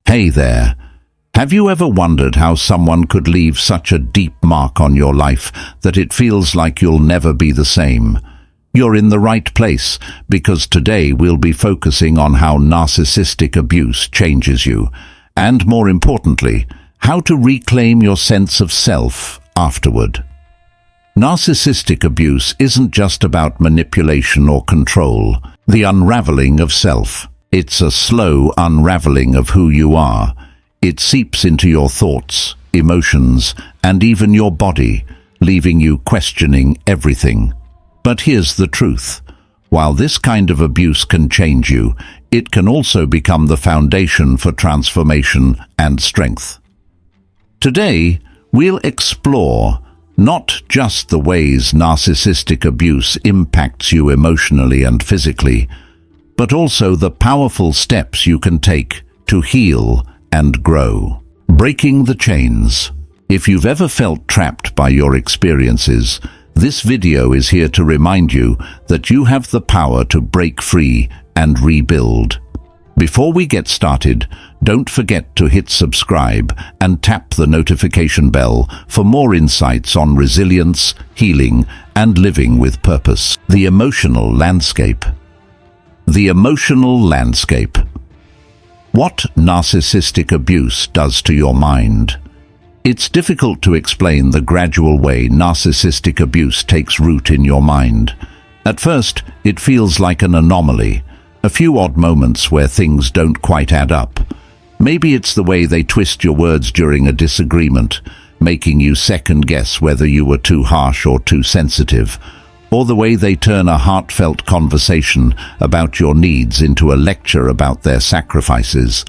Hey there. Have you ever wondered how someone could leave such a deep mark on your life that it feels like you'll never be the same? You're in the right place, because today we'll be focusing on how narcissistic abuse changes you, and more importantly, how to reclaim your sense of self afterward. Narcissistic abuse isn't just about manipulation or control, the unraveling of self. It's a slow unraveling of who you are. It seeps into your thoughts, emotions, and even your body, leaving you questioning everything. But here's the truth. While this kind of abuse can change you, it can also become the foundation for transformation and strength. Today, we'll explore not just the ways narcissistic abuse impacts you emotionally and physically, but also the powerful steps you can take to heal and grow. Breaking the chains. If you've ever felt trapped by your experiences, this video is here to remind you that you have the power to break free and rebuild. Before we get started, don't forget to hit subscribe and tap the notification bell for more insights on resilience, healing, and living with purpose. The emotional landscape. The emotional landscape. What narcissistic abuse does to your mind. It's difficult to explain the gradual way narcissistic abuse takes root in your mind. At first, it feels like an anomaly, a few odd moments where things don't quite add up. Maybe it's the way they twist your words during a disagreement, making you second-guess whether you were too harsh or too sensitive, or the way they turn a heartfelt conversation about your needs into a lecture about their sacrifices.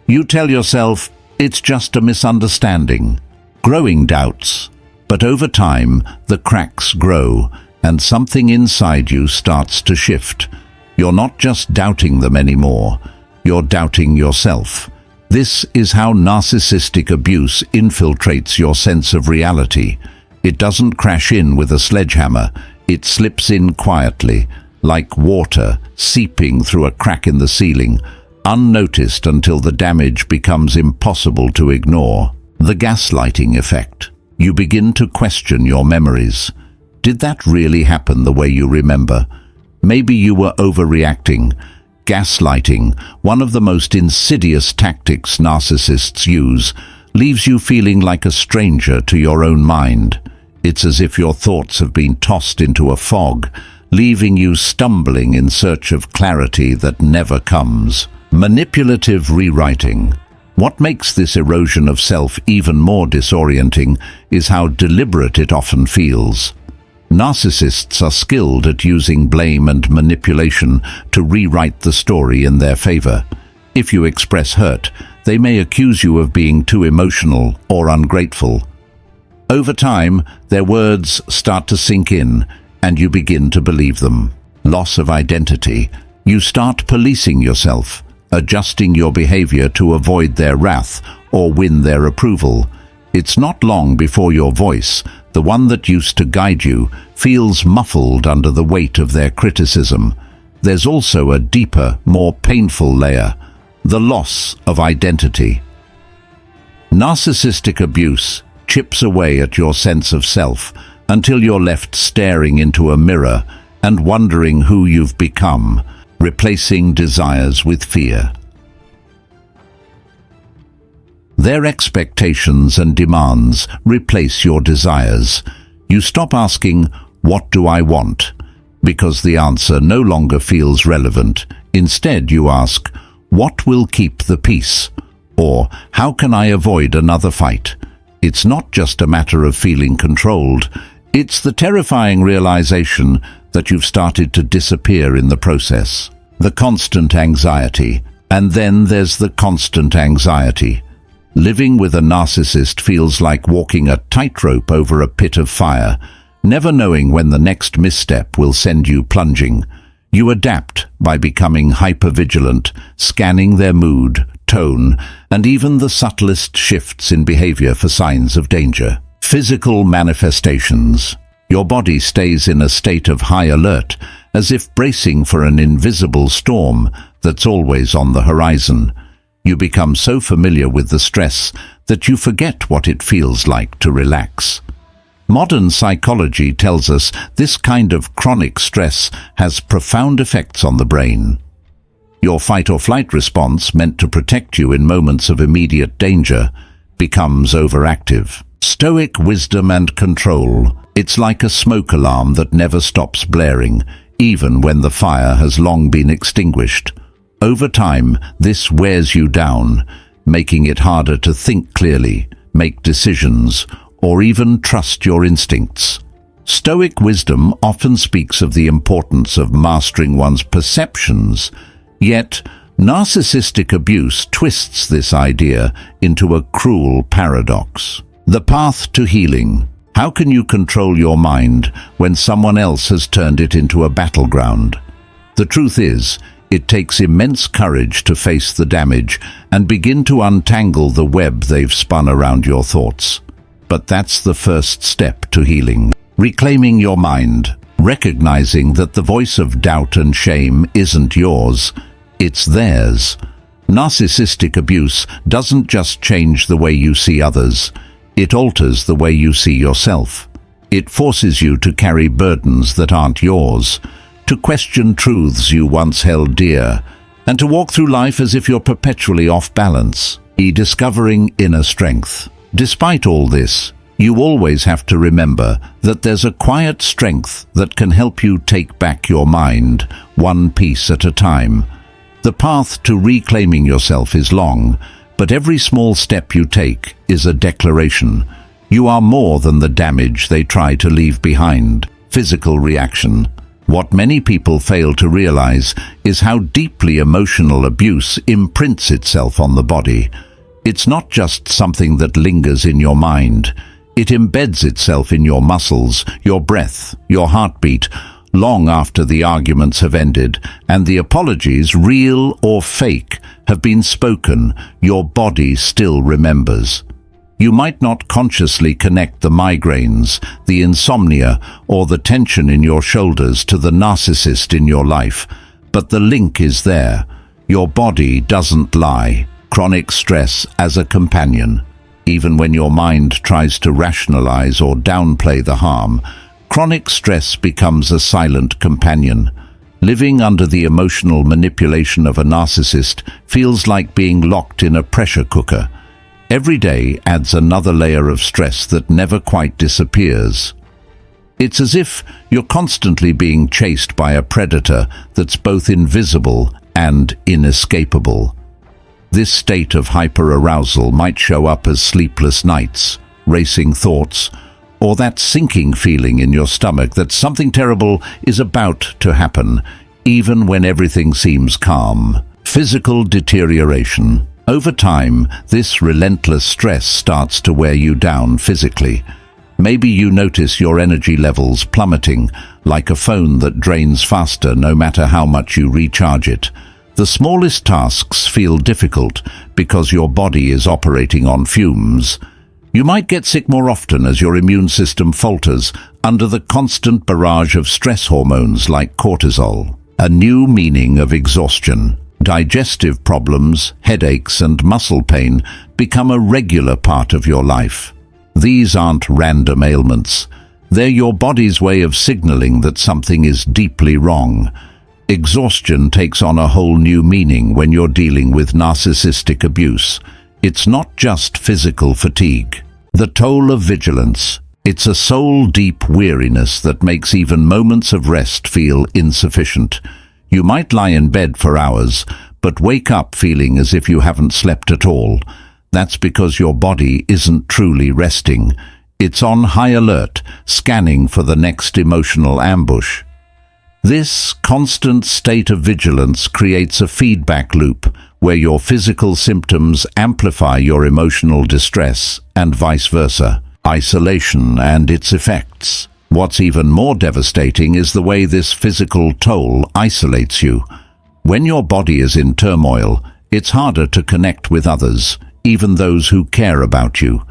You tell yourself, it's just a misunderstanding. Growing doubts. But over time, the cracks grow, and something inside you starts to shift. You're not just doubting them anymore, you're doubting yourself. This is how narcissistic abuse infiltrates your sense of reality. It doesn't crash in with a sledgehammer. It slips in quietly, like water seeping through a crack in the ceiling, unnoticed until the damage becomes impossible to ignore. The gaslighting effect. You begin to question your memories. Did that really happen the way you remember? Maybe you were overreacting. Gaslighting, one of the most insidious tactics narcissists use, leaves you feeling like a stranger to your own mind. It's as if your thoughts have been tossed into a fog, leaving you stumbling in search of clarity that never comes. Manipulative rewriting. What makes this erosion of self even more disorienting is how deliberate it often feels. Narcissists are skilled at using blame and manipulation to rewrite the story in their favor. If you express hurt, they may accuse you of being too emotional or ungrateful. Over time, their words start to sink in, and you begin to believe them. Loss of identity. You start policing yourself, adjusting your behavior to avoid their wrath or win their approval. It's not long before your voice, the one that used to guide you, feels muffled under the weight of their criticism. There's also a deeper, more painful layer: the loss of identity. Narcissistic abuse chips away at your sense of self until you're left staring into a mirror and wondering who you've become, replacing desires with fear. Their expectations and demands replace your desires. You stop asking, "What do I want?" because the answer no longer feels relevant. Instead, you ask, "What will keep the peace?" Or, "How can I avoid another fight?" It's not just a matter of feeling controlled. It's the terrifying realization that you've started to disappear in the process. The constant anxiety. And then there's the constant anxiety. Living with a narcissist feels like walking a tightrope over a pit of fire, never knowing when the next misstep will send you plunging. You adapt by becoming hypervigilant, scanning their mood, tone, and even the subtlest shifts in behavior for signs of danger. Physical manifestations. Your body stays in a state of high alert, as if bracing for an invisible storm that's always on the horizon. You become so familiar with the stress that you forget what it feels like to relax. Modern psychology tells us this kind of chronic stress has profound effects on the brain. Your fight-or-flight response, meant to protect you in moments of immediate danger, becomes overactive. Stoic wisdom and control. It's like a smoke alarm that never stops blaring, even when the fire has long been extinguished. Over time, this wears you down, making it harder to think clearly, make decisions, or even trust your instincts. Stoic wisdom often speaks of the importance of mastering one's perceptions, yet narcissistic abuse twists this idea into a cruel paradox. The path to healing. How can you control your mind when someone else has turned it into a battleground? The truth is, it takes immense courage to face the damage and begin to untangle the web they've spun around your thoughts. But that's the first step to healing. Reclaiming your mind. Recognizing that the voice of doubt and shame isn't yours, it's theirs. Narcissistic abuse doesn't just change the way you see others, it alters the way you see yourself. It forces you to carry burdens that aren't yours, to question truths you once held dear, and to walk through life as if you're perpetually off balance, discovering inner strength. Despite all this, you always have to remember that there's a quiet strength that can help you take back your mind, one piece at a time. The path to reclaiming yourself is long, but every small step you take is a declaration. You are more than the damage they try to leave behind. Physical reaction. What many people fail to realize is how deeply emotional abuse imprints itself on the body. It's not just something that lingers in your mind. It embeds itself in your muscles, your breath, your heartbeat, long after the arguments have ended and the apologies, real or fake, have been spoken. Your body still remembers. You might not consciously connect the migraines, the insomnia, or the tension in your shoulders to the narcissist in your life, but the link is there. Your body doesn't lie. Chronic stress as a companion. Even when your mind tries to rationalize or downplay the harm, chronic stress becomes a silent companion. Living under the emotional manipulation of a narcissist feels like being locked in a pressure cooker. Every day adds another layer of stress that never quite disappears. It's as if you're constantly being chased by a predator that's both invisible and inescapable. This state of hyperarousal might show up as sleepless nights, racing thoughts, or that sinking feeling in your stomach that something terrible is about to happen, even when everything seems calm. Physical deterioration. Over time, this relentless stress starts to wear you down physically. Maybe you notice your energy levels plummeting, like a phone that drains faster no matter how much you recharge it. The smallest tasks feel difficult because your body is operating on fumes. You might get sick more often as your immune system falters under the constant barrage of stress hormones like cortisol. A new meaning of exhaustion. Digestive problems, headaches, and muscle pain become a regular part of your life. These aren't random ailments. They're your body's way of signaling that something is deeply wrong. Exhaustion takes on a whole new meaning when you're dealing with narcissistic abuse. It's not just physical fatigue. The toll of vigilance. It's a soul-deep weariness that makes even moments of rest feel insufficient. You might lie in bed for hours, but wake up feeling as if you haven't slept at all. That's because your body isn't truly resting. It's on high alert, scanning for the next emotional ambush. This constant state of vigilance creates a feedback loop where your physical symptoms amplify your emotional distress and vice versa. Isolation and its effects. What's even more devastating is the way this physical toll isolates you. When your body is in turmoil, it's harder to connect with others, even those who care about you.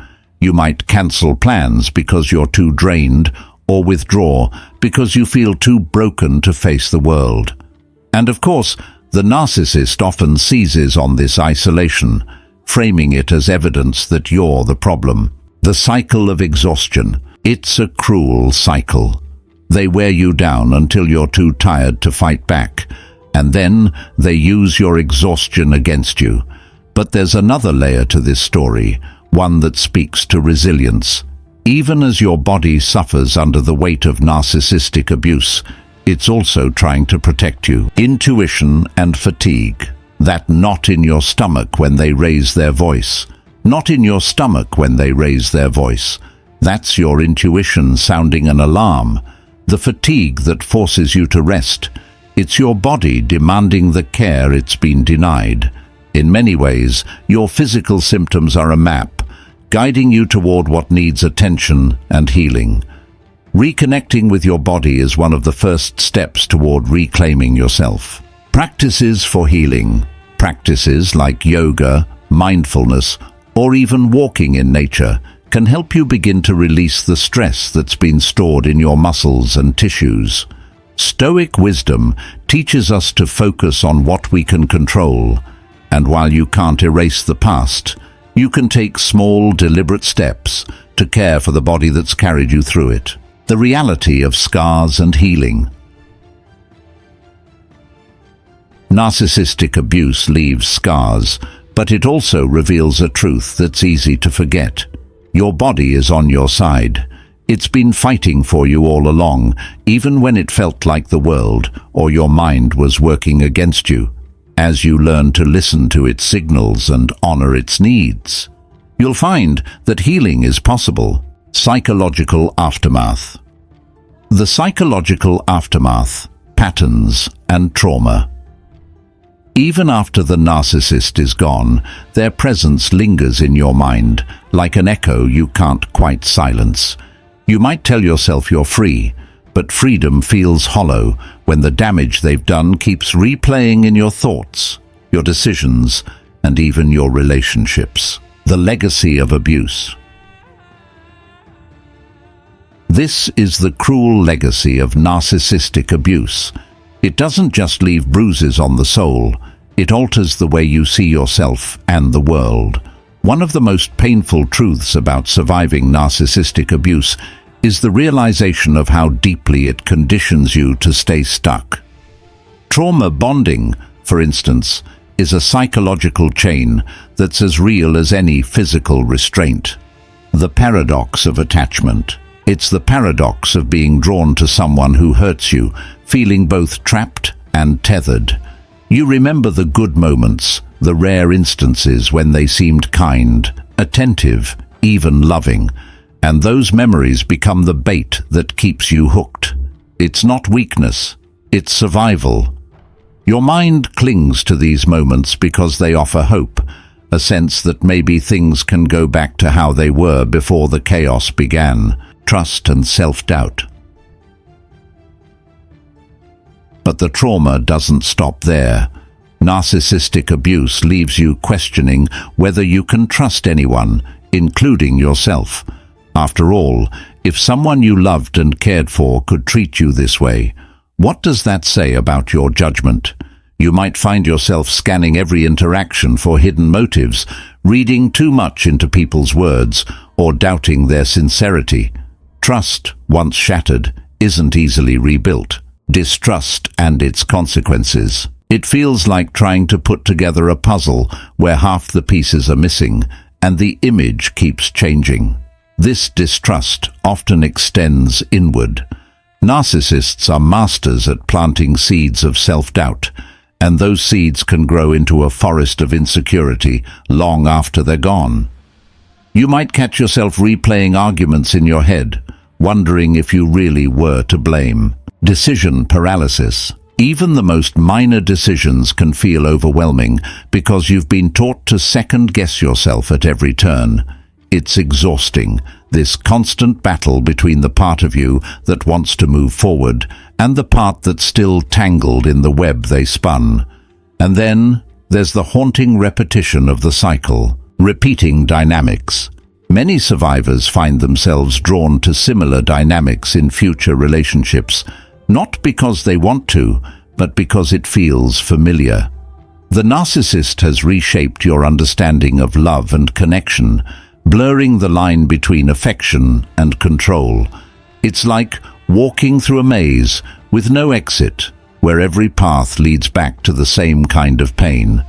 You might cancel plans because you're too drained, or withdraw because you feel too broken to face the world. And of course, The narcissist often seizes on this isolation, framing it as evidence that you're the problem. The cycle of exhaustion. It's a cruel cycle. They wear you down until you're too tired to fight back, and then they use your exhaustion against you. But there's another layer to this story, one that speaks to resilience. Even as your body suffers under the weight of narcissistic abuse, it's also trying to protect you. Intuition and fatigue. That knot in your stomach when they raise their voice. Not in your stomach when they raise their voice. That's your intuition sounding an alarm. The fatigue that forces you to rest. It's your body demanding the care it's been denied. In many ways, your physical symptoms are a map, guiding you toward what needs attention and healing. Reconnecting with your body is one of the first steps toward reclaiming yourself. Practices for healing. Practices like yoga, mindfulness, or even walking in nature can help you begin to release the stress that's been stored in your muscles and tissues. Stoic wisdom teaches us to focus on what we can control, and while you can't erase the past, you can take small, deliberate steps to care for the body that's carried you through it. The reality of scars and healing. Narcissistic abuse leaves scars, but it also reveals a truth that's easy to forget. Your body is on your side. It's been fighting for you all along, even when it felt like the world or your mind was working against you. As you learn to listen to its signals and honor its needs, you'll find that healing is possible. Psychological aftermath. The psychological aftermath, patterns and trauma. Even after the narcissist is gone, their presence lingers in your mind, like an echo you can't quite silence. You might tell yourself you're free, but freedom feels hollow when the damage they've done keeps replaying in your thoughts, your decisions, and even your relationships. The legacy of abuse. This is the cruel legacy of narcissistic abuse. It doesn't just leave bruises on the soul, it alters the way you see yourself and the world. One of the most painful truths about surviving narcissistic abuse is the realization of how deeply it conditions you to stay stuck. Trauma bonding, for instance, is a psychological chain that's as real as any physical restraint. The paradox of attachment. It's the paradox of being drawn to someone who hurts you, feeling both trapped and tethered. You remember the good moments, the rare instances when they seemed kind, attentive, even loving, and those memories become the bait that keeps you hooked. It's not weakness, it's survival. Your mind clings to these moments because they offer hope, a sense that maybe things can go back to how they were before the chaos began. Trust and self-doubt. But the trauma doesn't stop there. Narcissistic abuse leaves you questioning whether you can trust anyone, including yourself. After all, if someone you loved and cared for could treat you this way, what does that say about your judgment? You might find yourself scanning every interaction for hidden motives, reading too much into people's words, or doubting their sincerity. Trust, once shattered, isn't easily rebuilt. Distrust and its consequences. It feels like trying to put together a puzzle where half the pieces are missing and the image keeps changing. This distrust often extends inward. Narcissists are masters at planting seeds of self-doubt, and those seeds can grow into a forest of insecurity long after they're gone. You might catch yourself replaying arguments in your head, wondering if you really were to blame. Decision paralysis. Even the most minor decisions can feel overwhelming because you've been taught to second-guess yourself at every turn. It's exhausting, this constant battle between the part of you that wants to move forward and the part that's still tangled in the web they spun. And then there's the haunting repetition of the cycle, repeating dynamics. Many survivors find themselves drawn to similar dynamics in future relationships, not because they want to, but because it feels familiar. The narcissist has reshaped your understanding of love and connection, blurring the line between affection and control. It's like walking through a maze with no exit, where every path leads back to the same kind of pain.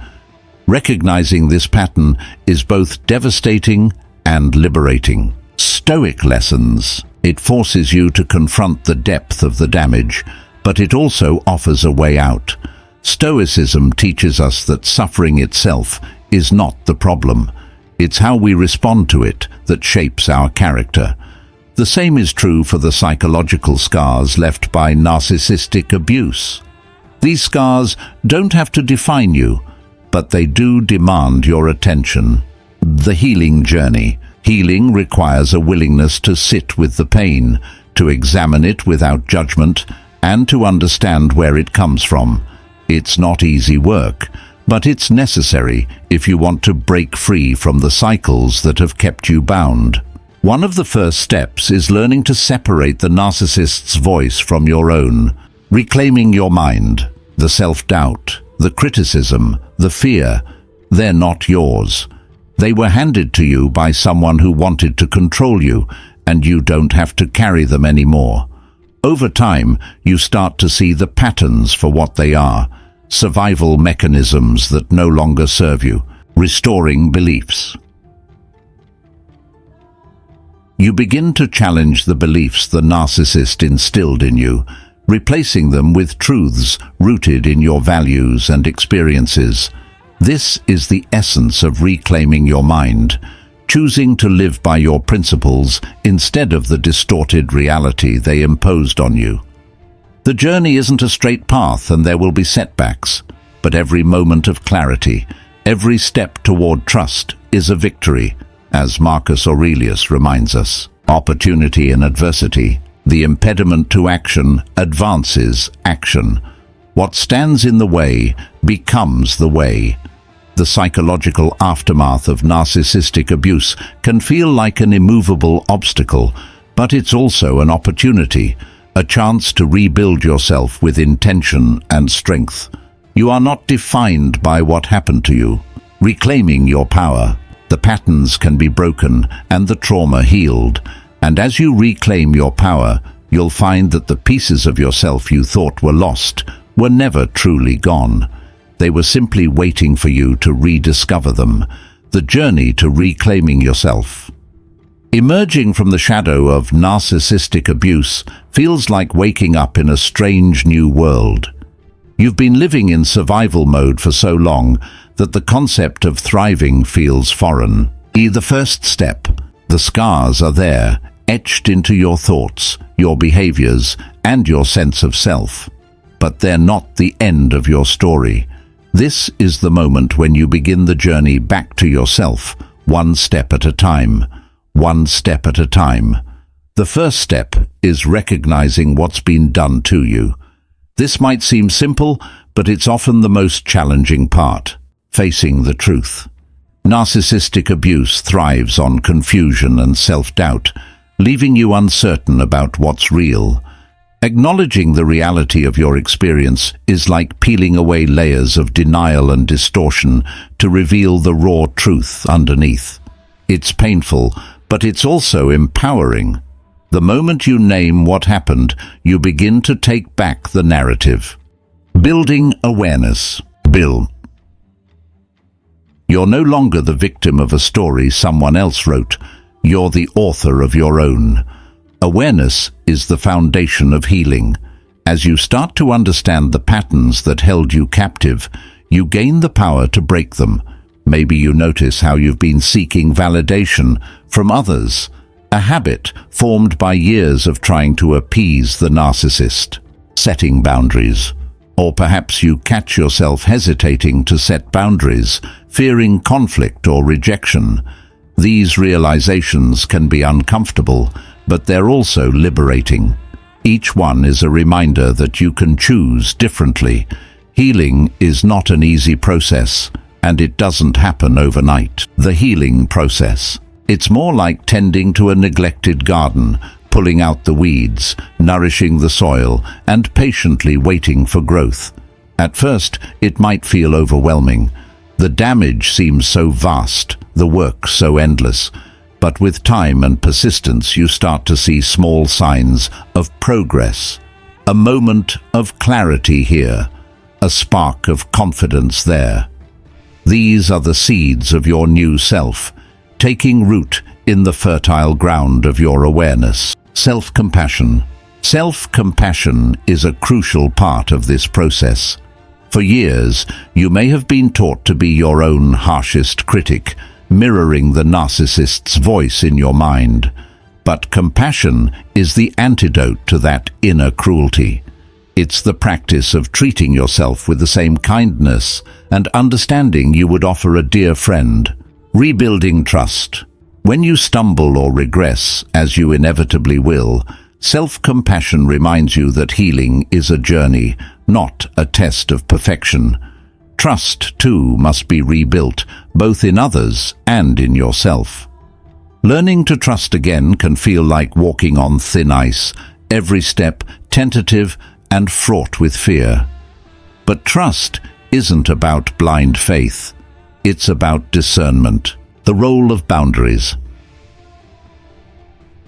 Recognizing this pattern is both devastating and liberating. Stoic lessons. It forces you to confront the depth of the damage, but it also offers a way out. Stoicism teaches us that suffering itself is not the problem. It's how we respond to it that shapes our character. The same is true for the psychological scars left by narcissistic abuse. These scars don't have to define you, but they do demand your attention. The healing journey. Healing requires a willingness to sit with the pain, to examine it without judgment, and to understand where it comes from. It's not easy work, but it's necessary if you want to break free from the cycles that have kept you bound. One of the first steps is learning to separate the narcissist's voice from your own, reclaiming your mind. The self-doubt, the criticism, the fear, they're not yours. They were handed to you by someone who wanted to control you, and you don't have to carry them anymore. Over time, you start to see the patterns for what they are, survival mechanisms that no longer serve you, restoring beliefs. You begin to challenge the beliefs the narcissist instilled in you, replacing them with truths rooted in your values and experiences. This is the essence of reclaiming your mind, choosing to live by your principles instead of the distorted reality they imposed on you. The journey isn't a straight path, and there will be setbacks, but every moment of clarity, every step toward trust is a victory, as Marcus Aurelius reminds us. Opportunity in adversity. The impediment to action advances action. What stands in the way becomes the way. The psychological aftermath of narcissistic abuse can feel like an immovable obstacle, but it's also an opportunity, a chance to rebuild yourself with intention and strength. You are not defined by what happened to you. Reclaiming your power, the patterns can be broken and the trauma healed, and as you reclaim your power, you'll find that the pieces of yourself you thought were lost were never truly gone. They were simply waiting for you to rediscover them. The journey to reclaiming yourself. Emerging from the shadow of narcissistic abuse feels like waking up in a strange new world. You've been living in survival mode for so long that the concept of thriving feels foreign. The first step. The scars are there, etched into your thoughts, your behaviors, and your sense of self. But they're not the end of your story. This is the moment when you begin the journey back to yourself, one step at a time, one step at a time. The first step is recognizing what's been done to you. This might seem simple, but it's often the most challenging part, facing the truth. Narcissistic abuse thrives on confusion and self-doubt, leaving you uncertain about what's real. Acknowledging the reality of your experience is like peeling away layers of denial and distortion to reveal the raw truth underneath. It's painful, but it's also empowering. The moment you name what happened, you begin to take back the narrative. Building awareness. You're no longer the victim of a story someone else wrote. You're the author of your own. Awareness is the foundation of healing. As you start to understand the patterns that held you captive, you gain the power to break them. Maybe you notice how you've been seeking validation from others, a habit formed by years of trying to appease the narcissist. Setting boundaries. Or perhaps you catch yourself hesitating to set boundaries, fearing conflict or rejection. These realizations can be uncomfortable, but they're also liberating. Each one is a reminder that you can choose differently. Healing is not an easy process, and it doesn't happen overnight. The healing process. It's more like tending to a neglected garden, pulling out the weeds, nourishing the soil, and patiently waiting for growth. At first, it might feel overwhelming. The damage seems so vast, the work so endless. But with time and persistence, you start to see small signs of progress. A moment of clarity here, a spark of confidence there. These are the seeds of your new self, taking root in the fertile ground of your awareness. Self-compassion. Self-compassion is a crucial part of this process. For years, you may have been taught to be your own harshest critic, mirroring the narcissist's voice in your mind. But compassion is the antidote to that inner cruelty. It's the practice of treating yourself with the same kindness and understanding you would offer a dear friend. Rebuilding trust. When you stumble or regress, as you inevitably will, self-compassion reminds you that healing is a journey, not a test of perfection. Trust, too, must be rebuilt, both in others and in yourself. Learning to trust again can feel like walking on thin ice, every step tentative and fraught with fear. But trust isn't about blind faith. It's about discernment. The role of boundaries.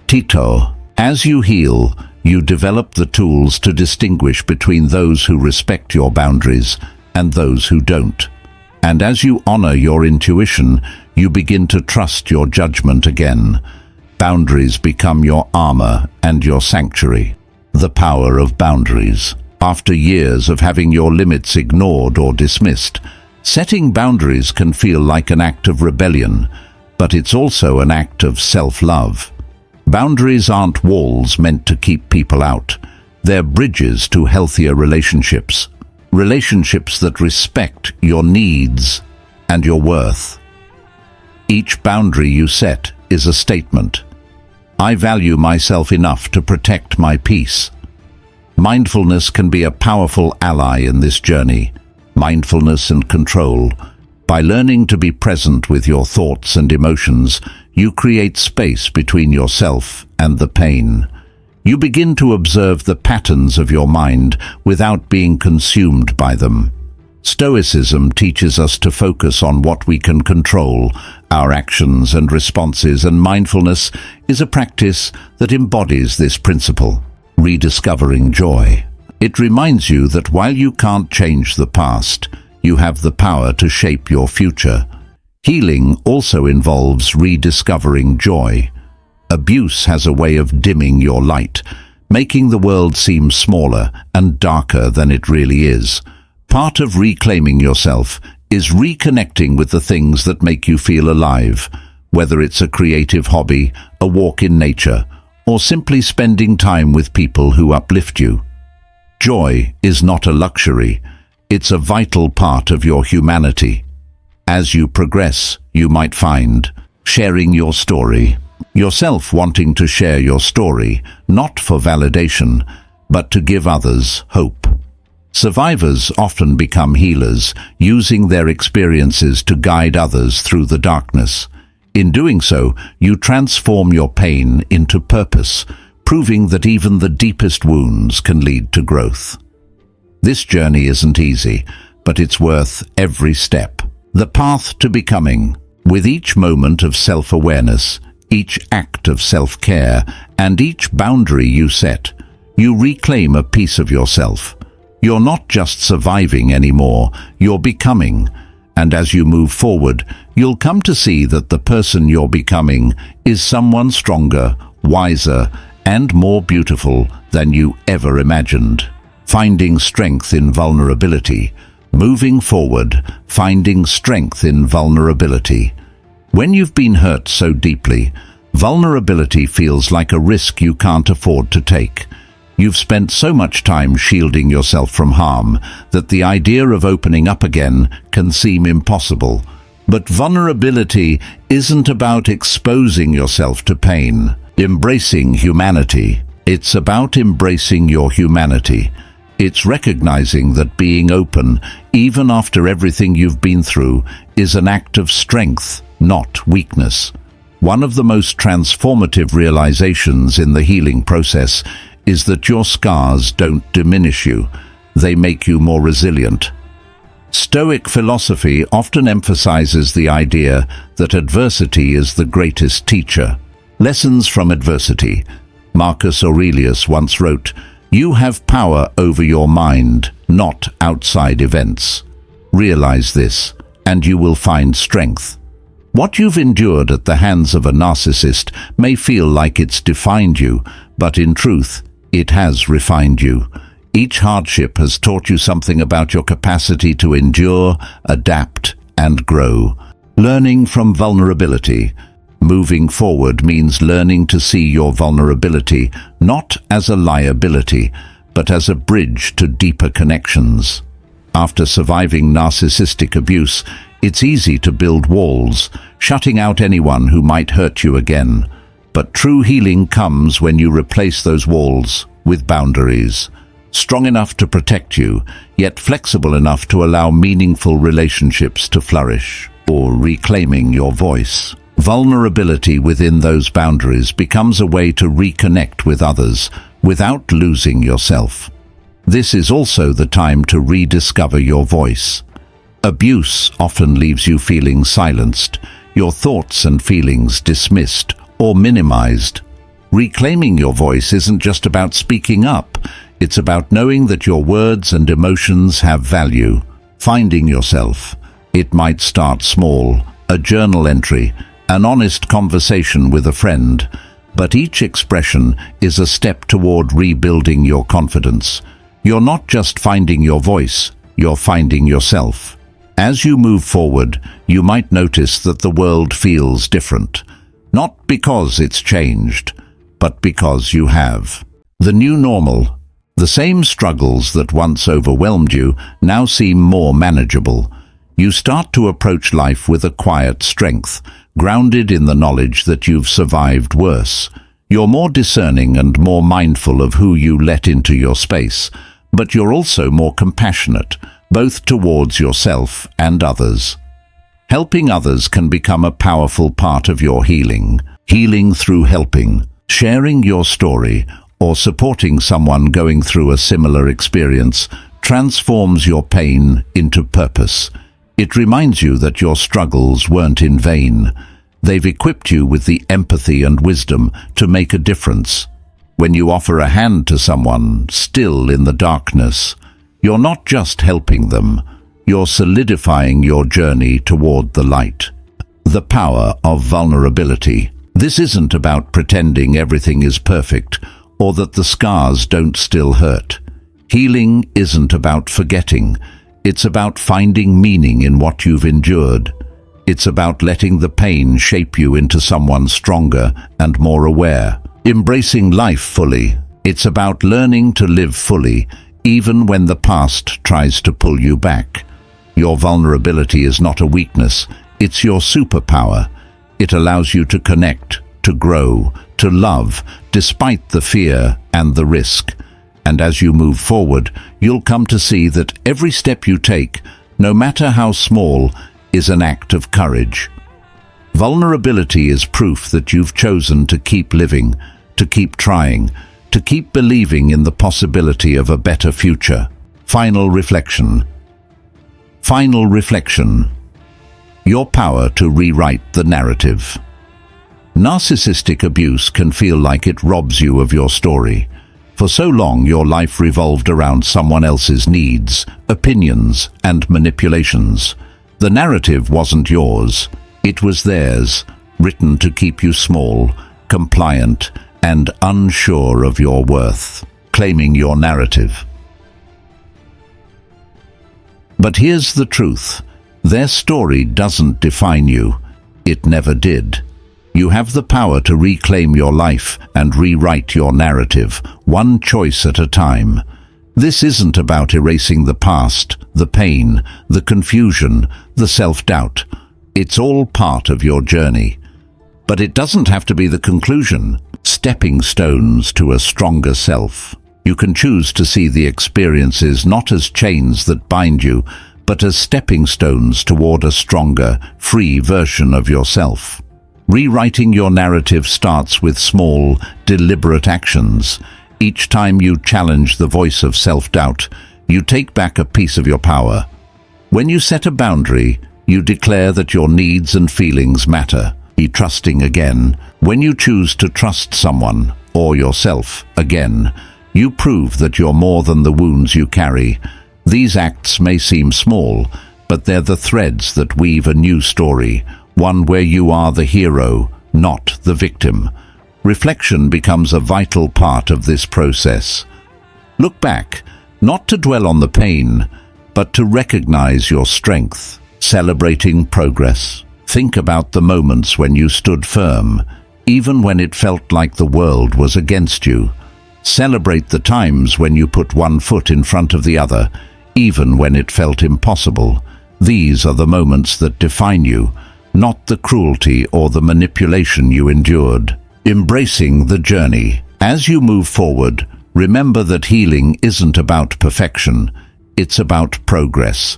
Tito. As you heal, you develop the tools to distinguish between those who respect your boundaries and those who don't. And as you honor your intuition, you begin to trust your judgment again. Boundaries become your armor and your sanctuary. The power of boundaries. After years of having your limits ignored or dismissed, setting boundaries can feel like an act of rebellion, but it's also an act of self-love. Boundaries aren't walls meant to keep people out. They're bridges to healthier relationships. Relationships that respect your needs and your worth. Each boundary you set is a statement. I value myself enough to protect my peace. Mindfulness can be a powerful ally in this journey. Mindfulness and control. By learning to be present with your thoughts and emotions, you create space between yourself and the pain. You begin to observe the patterns of your mind without being consumed by them. Stoicism teaches us to focus on what we can control, our actions and responses, and mindfulness is a practice that embodies this principle. Rediscovering joy. It reminds you that while you can't change the past, you have the power to shape your future. Healing also involves rediscovering joy. Abuse has a way of dimming your light, making the world seem smaller and darker than it really is. Part of reclaiming yourself is reconnecting with the things that make you feel alive, whether it's a creative hobby, a walk in nature, or simply spending time with people who uplift you. Joy is not a luxury, it's a vital part of your humanity. As you progress, you might find sharing your story, yourself wanting to share your story, not for validation, but to give others hope. Survivors often become healers, using their experiences to guide others through the darkness. In doing so, you transform your pain into purpose, proving that even the deepest wounds can lead to growth. This journey isn't easy, but it's worth every step. The path to becoming. With each moment of self-awareness, each act of self-care, and each boundary you set, you reclaim a piece of yourself. You're not just surviving anymore, you're becoming. And as you move forward, you'll come to see that the person you're becoming is someone stronger, wiser, and more beautiful than you ever imagined. Finding strength in vulnerability. Moving forward, finding strength in vulnerability. When you've been hurt so deeply, vulnerability feels like a risk you can't afford to take. You've spent so much time shielding yourself from harm that the idea of opening up again can seem impossible. But vulnerability isn't about exposing yourself to pain. Embracing humanity. It's about embracing your humanity. It's recognizing that being open, even after everything you've been through, is an act of strength, not weakness. One of the most transformative realizations in the healing process is that your scars don't diminish you, they make you more resilient. Stoic philosophy often emphasizes the idea that adversity is the greatest teacher. Lessons from adversity. Marcus Aurelius once wrote, "You have power over your mind, not outside events. Realize this, and you will find strength." What you've endured at the hands of a narcissist may feel like it's defined you, but in truth, it has refined you. Each hardship has taught you something about your capacity to endure, adapt, and grow. Learning from vulnerability. Moving forward means learning to see your vulnerability not as a liability, but as a bridge to deeper connections. After surviving narcissistic abuse, it's easy to build walls, shutting out anyone who might hurt you again. But true healing comes when you replace those walls with boundaries. Strong enough to protect you, yet flexible enough to allow meaningful relationships to flourish, or reclaiming your voice. Vulnerability within those boundaries becomes a way to reconnect with others without losing yourself. This is also the time to rediscover your voice. Abuse often leaves you feeling silenced, your thoughts and feelings dismissed or minimized. Reclaiming your voice isn't just about speaking up. It's about knowing that your words and emotions have value. Finding yourself. It might start small, a journal entry, an honest conversation with a friend, but each expression is a step toward rebuilding your confidence. You're not just finding your voice, you're finding yourself. As you move forward, you might notice that the world feels different. Not because it's changed, but because you have. The new normal. The same struggles that once overwhelmed you now seem more manageable. You start to approach life with a quiet strength, grounded in the knowledge that you've survived worse. You're more discerning and more mindful of who you let into your space, but you're also more compassionate, both towards yourself and others. Helping others can become a powerful part of your healing. Healing through helping, sharing your story, or supporting someone going through a similar experience transforms your pain into purpose. It reminds you that your struggles weren't in vain. They've equipped you with the empathy and wisdom to make a difference. When you offer a hand to someone still in the darkness, you're not just helping them, you're solidifying your journey toward the light. The power of vulnerability. This isn't about pretending everything is perfect or that the scars don't still hurt. Healing isn't about forgetting. It's about finding meaning in what you've endured. It's about letting the pain shape you into someone stronger and more aware. Embracing life fully. It's about learning to live fully, even when the past tries to pull you back. Your vulnerability is not a weakness, it's your superpower. It allows you to connect, to grow, to love, despite the fear and the risk. And as you move forward, you'll come to see that every step you take, no matter how small, is an act of courage. Vulnerability is proof that you've chosen to keep living, to keep trying, to keep believing in the possibility of a better future. Final reflection. Final reflection. Your power to rewrite the narrative. Narcissistic abuse can feel like it robs you of your story. For so long, your life revolved around someone else's needs, opinions, and manipulations. The narrative wasn't yours. It was theirs, written to keep you small, compliant, and unsure of your worth. Claiming your narrative. But here's the truth. Their story doesn't define you. It never did. You have the power to reclaim your life and rewrite your narrative, one choice at a time. This isn't about erasing the past, the pain, the confusion, the self-doubt. It's all part of your journey. But it doesn't have to be the conclusion. Stepping stones to a stronger self. You can choose to see the experiences not as chains that bind you, but as stepping stones toward a stronger, free version of yourself. Rewriting your narrative starts with small, deliberate actions. Each time you challenge the voice of self-doubt, you take back a piece of your power. When you set a boundary, you declare that your needs and feelings matter. Be trusting again. When you choose to trust someone, or yourself, again, you prove that you're more than the wounds you carry. These acts may seem small, but they're the threads that weave a new story, one where you are the hero, not the victim. Reflection becomes a vital part of this process. Look back, not to dwell on the pain, but to recognize your strength, celebrating progress. Think about the moments when you stood firm, even when it felt like the world was against you. Celebrate the times when you put one foot in front of the other, even when it felt impossible. These are the moments that define you, not the cruelty or the manipulation you endured. Embracing the journey. As you move forward, remember that healing isn't about perfection, it's about progress.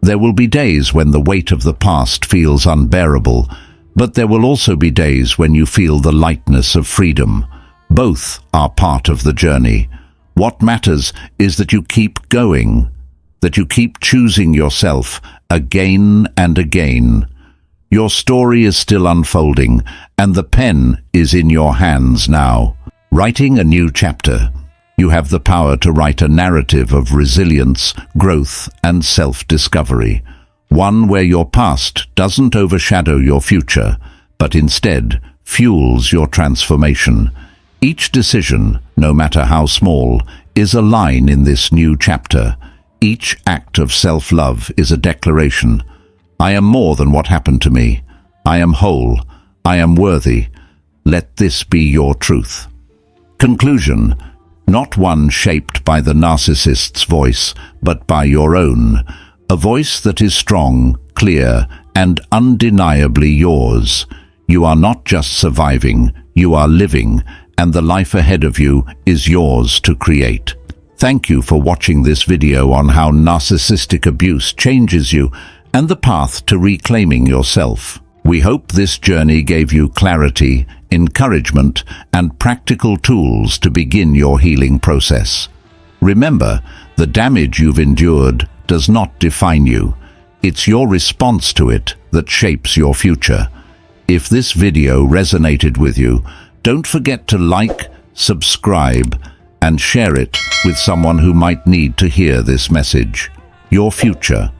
There will be days when the weight of the past feels unbearable, but there will also be days when you feel the lightness of freedom. Both are part of the journey. What matters is that you keep going, that you keep choosing yourself again and again. Your story is still unfolding, and the pen is in your hands now. Writing a new chapter. You have the power to write a narrative of resilience, growth, and self-discovery. One where your past doesn't overshadow your future, but instead fuels your transformation. Each decision, no matter how small, is a line in this new chapter. Each act of self-love is a declaration. I am more than what happened to me. I am whole. I am worthy. Let this be your truth. Conclusion. Not one shaped by the narcissist's voice, but by your own. A voice that is strong, clear, and undeniably yours. You are not just surviving, you are living, and the life ahead of you is yours to create. Thank you for watching this video on how narcissistic abuse changes you and the path to reclaiming yourself. We hope this journey gave you clarity, encouragement, and practical tools to begin your healing process. Remember, the damage you've endured does not define you. It's your response to it that shapes your future. If this video resonated with you, don't forget to like, subscribe, and share it with someone who might need to hear this message. Your future